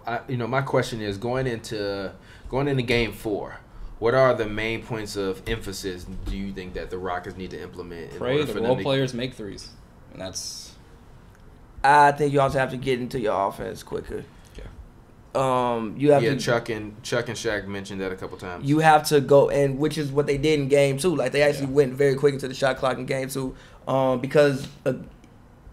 My question is going into Game 4. What are the main points of emphasis do you think that the Rockets need to implement? Pray the role players make threes, and that's. I think you also have to get into your offense quicker. You have to. Chuck and Shaq mentioned that a couple times. You have to go, and which is what they did in Game 2. Like they actually went very quick into the shot clock in Game 2, because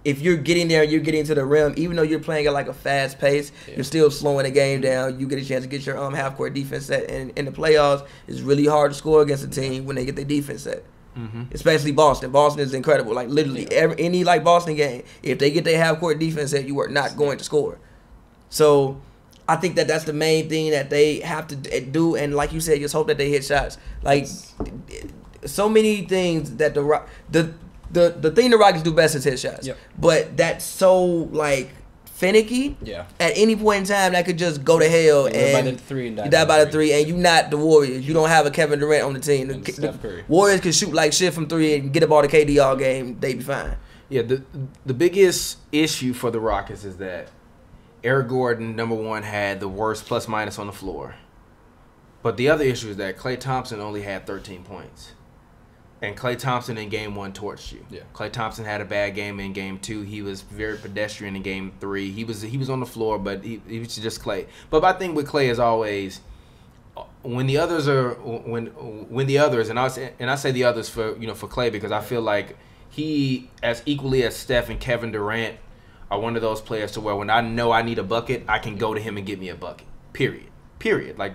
if you're getting there, you're getting to the rim. Even though you're playing at like a fast pace, you're still slowing the game down. You get a chance to get your half court defense set. And in the playoffs, it's really hard to score against a team when they get their defense set. Especially Boston. Boston is incredible. Like literally any like Boston game, if they get their half court defense set, you are not going to score. So I think that's the main thing that they have to do. And like you said, just hope that they hit shots. Like so many things that the thing the Rockets do best is hit shots. But that's so like finicky. At any point in time, that could just go to hell. And you die by the three, and you're not the Warriors. You don't have a Kevin Durant on the team. The Warriors can shoot like shit from three and get up all the KD all game. They be fine. Yeah, the biggest issue for the Rockets is that Eric Gordon, number one, had the worst plus minus on the floor. But the other issue is that Klay Thompson only had 13 points. And Klay Thompson in Game 1 torched you. Klay Thompson had a bad game in Game 2. He was very pedestrian in Game 3. He was on the floor, but he was just Klay. But my thing with Klay is always when the others, and I say the others for Klay because I feel like he, as equally as Steph and Kevin Durant, are one of those players to where when I know I need a bucket, I can go to him and get me a bucket. Period. Like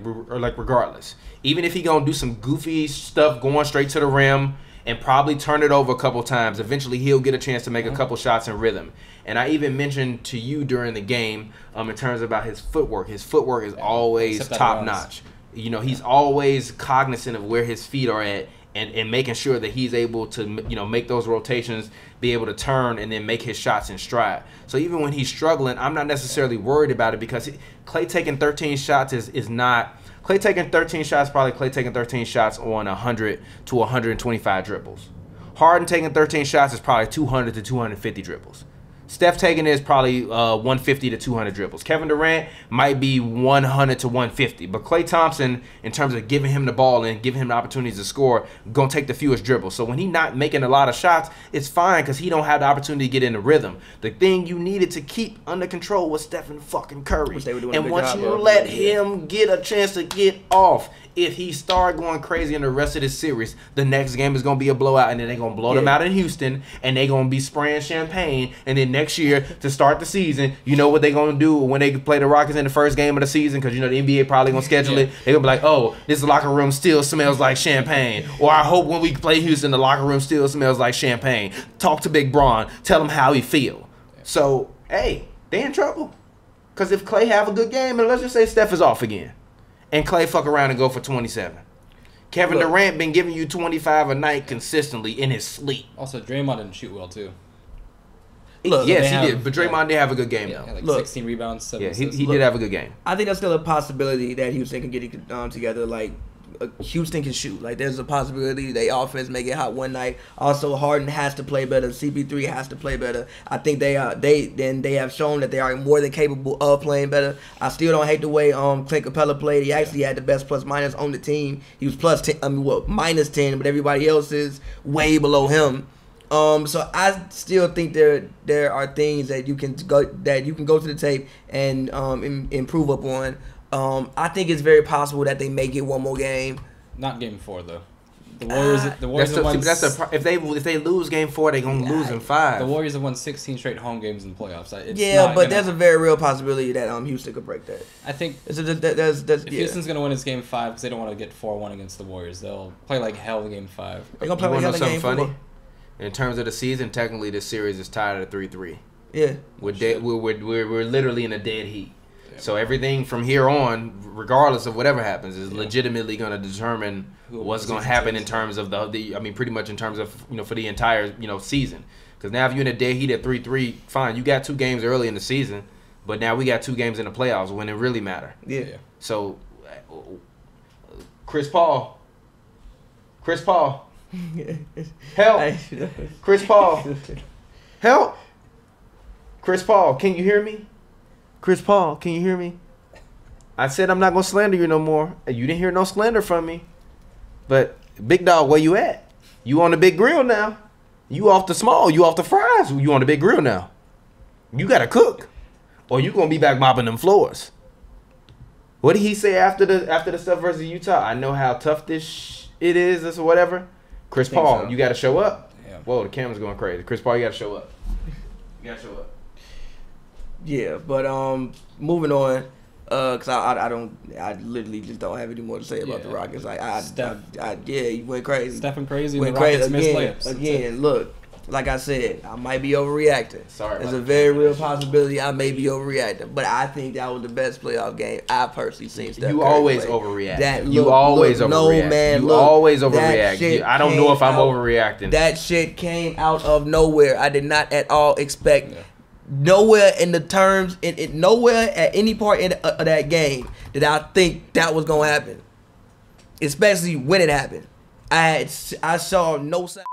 regardless. Even if he gonna do some goofy stuff going straight to the rim and probably turn it over a couple times, eventually he'll get a chance to make a couple shots in rhythm. And I even mentioned to you during the game in terms about his footwork. His footwork is always top notch. He's always cognizant of where his feet are at and making sure that he's able to make those rotations, be able to turn and then make his shots in stride. So even when he's struggling, I'm not necessarily worried about it because Klay taking 13 shots is not Klay taking 13 shots, probably Klay taking 13 shots on 100 to 125 dribbles. Harden taking 13 shots is probably 200 to 250 dribbles. Steph taking is probably 150 to 200 dribbles. Kevin Durant might be 100 to 150. But Klay Thompson, in terms of giving him the ball and giving him the opportunities to score, going to take the fewest dribbles. So when he's not making a lot of shots, it's fine because he don't have the opportunity to get in the rhythm. The thing you needed to keep under control was Stephen fucking Curry. And once you let him get a chance to get off, if he start going crazy in the rest of this series, the next game is going to be a blowout, and then they're going to blow them out in Houston, and they're going to be spraying champagne, and then next year to start the season, you know what they're going to do when they play the Rockets in the first game of the season, because the NBA probably going to schedule it. They're going to be like, oh, this locker room still smells like champagne. Or I hope when we play Houston, the locker room still smells like champagne. Talk to Big Bron. Tell him how he feel. So, hey, they in trouble. Because if Klay have a good game, and let's just say Steph is off again, and Klay fuck around and go for 27. Kevin Durant been giving you 25 a night consistently in his sleep. Also, Draymond didn't shoot well, too. Yes, he did. But Draymond did have a good game, though. Like 16 rebounds, 7 assists. He did have a good game. I think that's still a possibility that Houston can get it together. Like, Houston can shoot. Like, there's a possibility they offense may get hot one night. Also, Harden has to play better. CP3 has to play better. I think they have shown that they are more than capable of playing better. I still don't hate the way Clint Capella played. He actually had the best plus minus on the team. He was minus 10, but everybody else is way below him. So I still think there are things that you can go to the tape and improve upon. I think it's very possible that they may get one more game. Not Game 4 though. The Warriors have won. If they lose Game 4, they're gonna lose in 5. The Warriors have won 16 straight home games in the playoffs. But there's a very real possibility that Houston could break that. I think if Houston's gonna win its Game 5 because they don't want to get 4-1 against the Warriors, they'll play like hell in Game 5. They're gonna play like hell in Game 4. Funny? In terms of the season, technically this series is tied at 3-3. Yeah, we're literally in a dead heat. Yeah. So everything from here on, regardless of whatever happens, is legitimately going to determine what's going to happen in terms of pretty much in terms of for the entire season. Because now if you're in a dead heat at 3-3, fine, you got 2 games early in the season, but now we got 2 games in the playoffs when it really matter. Yeah. So Chris Paul. Help! Chris Paul! Help! Chris Paul, can you hear me? Chris Paul, can you hear me? I said I'm not gonna slander you no more. You didn't hear no slander from me. But big dog, where you at? You on the big grill now? You off the small? You off the fries? You on the big grill now? You gotta cook, or you gonna be back mopping them floors. What did he say after the stuff versus Utah? I know how tough this it is, or whatever. Chris Paul, so. You gotta show up. Yeah. Whoa, the camera's going crazy. Chris Paul, you gotta show up. You gotta show up. Yeah, but moving on, cause I literally just don't have any more to say about the Rockets. Like he went crazy. Stephen crazy. Went crazy again. Look, like I said, I might be overreacting. Sorry, there's a very real possibility I may be overreacting, but I think that was the best playoff game I personally seen. Steph You Curry always play. overreact. You always overreact. No man, you always overreact. I don't know if I'm overreacting. That shit came out of nowhere. I did not at all expect. Yeah. Nowhere in the terms, nowhere at any part of that game did I think that was gonna happen. Especially when it happened. I saw no sign.